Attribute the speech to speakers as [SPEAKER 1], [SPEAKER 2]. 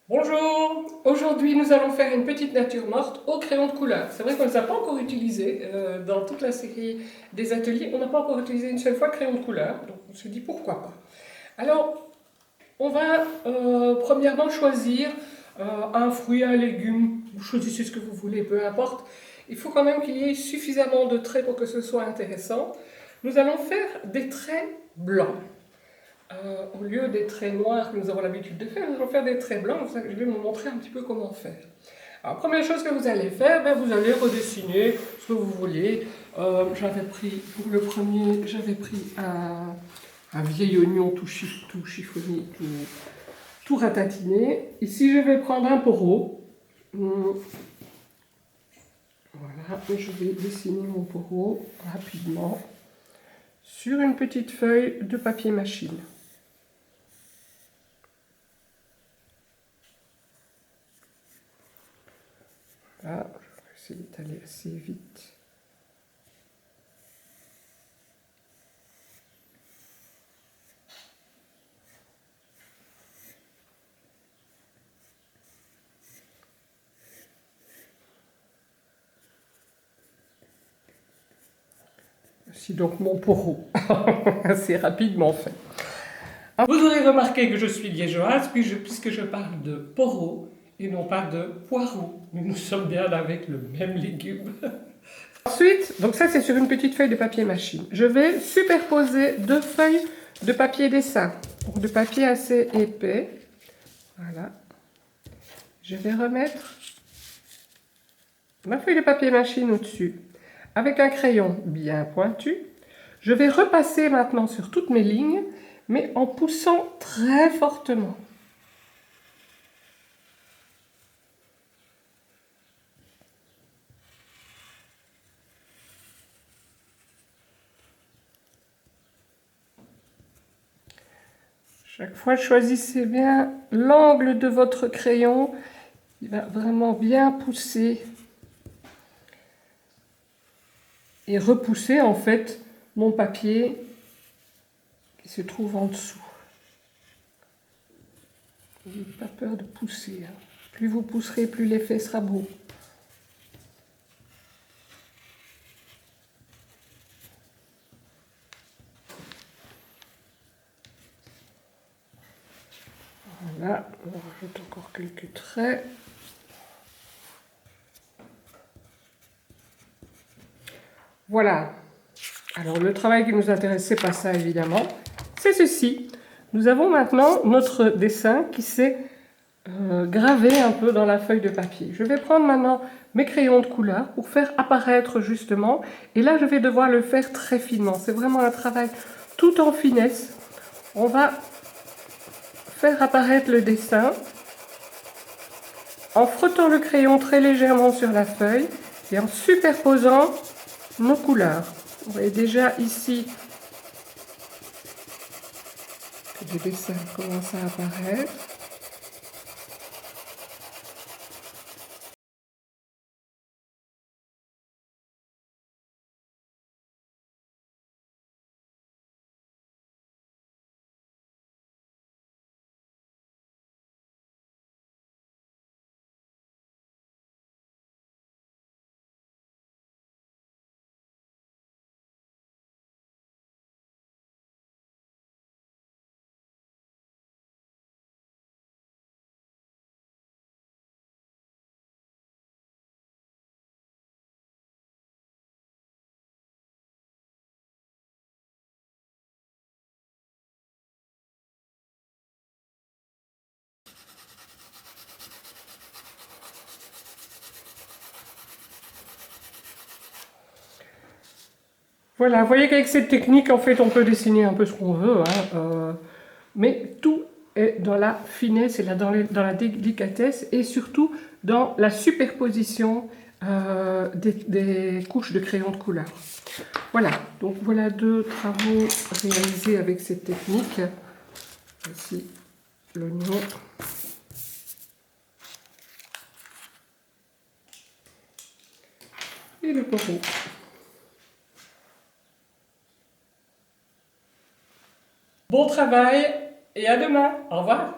[SPEAKER 1] Bonjour! Aujourd'hui, nous allons faire une petite nature morte au crayon de couleur. C'est vrai qu'on ne les a pas encore utilisés dans toute la série des ateliers. On n'a pas encore utilisé une seule fois le crayon de couleur, donc on se dit pourquoi pas. Alors, on va premièrement choisir un fruit, un légume. Vous choisissez ce que vous voulez, peu importe. Il faut quand même qu'il y ait suffisamment de traits pour que ce soit intéressant. Nous allons faire des traits blancs. Au lieu des traits noirs que nous avons l'habitude de faire, nous allons faire des traits blancs. Je vais vous montrer un petit peu comment faire. Alors, première chose que vous allez faire, vous allez redessiner ce que vous voulez. J'avais pris, pour le premier, j'avais pris un vieil oignon tout chiffonné, tout ratatiné. Ici, je vais prendre un poreau. Voilà, et je vais dessiner mon poreau rapidement sur une petite feuille de papier machine. Là, je vais essayer d'aller assez vite. Voici donc mon poreau, assez rapidement fait. Vous aurez remarqué que je suis liégeoise puisque je parle de poreau et non pas de poireau. Mais nous sommes bien avec le même légume. Ensuite, donc ça c'est sur une petite feuille de papier machine. Je vais superposer deux feuilles de papier dessin, ou de papier assez épais. Voilà. Je vais remettre ma feuille de papier machine au-dessus. Avec un crayon bien pointu, je vais repasser maintenant sur toutes mes lignes, mais en poussant très fortement. Chaque fois, choisissez bien l'angle de votre crayon. Il va vraiment bien pousser et repousser en fait mon papier qui se trouve en dessous. N'ayez pas peur de pousser. Plus vous pousserez, plus l'effet sera beau. Voilà, on rajoute encore quelques traits. Voilà. Alors le travail qui nous intéresse, c'est pas ça évidemment, c'est ceci. Nous avons maintenant notre dessin qui s'est gravé un peu dans la feuille de papier. Je vais prendre maintenant mes crayons de couleur pour faire apparaître justement, et là je vais devoir le faire très finement. C'est vraiment un travail tout en finesse. On va faire apparaître le dessin en frottant le crayon très légèrement sur la feuille et en superposant nos couleurs. Vous voyez déjà ici que le dessin commence à apparaître. Voilà, vous voyez qu'avec cette technique, en fait, on peut dessiner un peu ce qu'on veut, mais tout est dans la finesse et dans la délicatesse, et surtout dans la superposition des couches de crayon de couleur. Voilà, donc voilà deux travaux réalisés avec cette technique. Voici l'oignon. Et le poireau. Bon travail et à demain. Au revoir.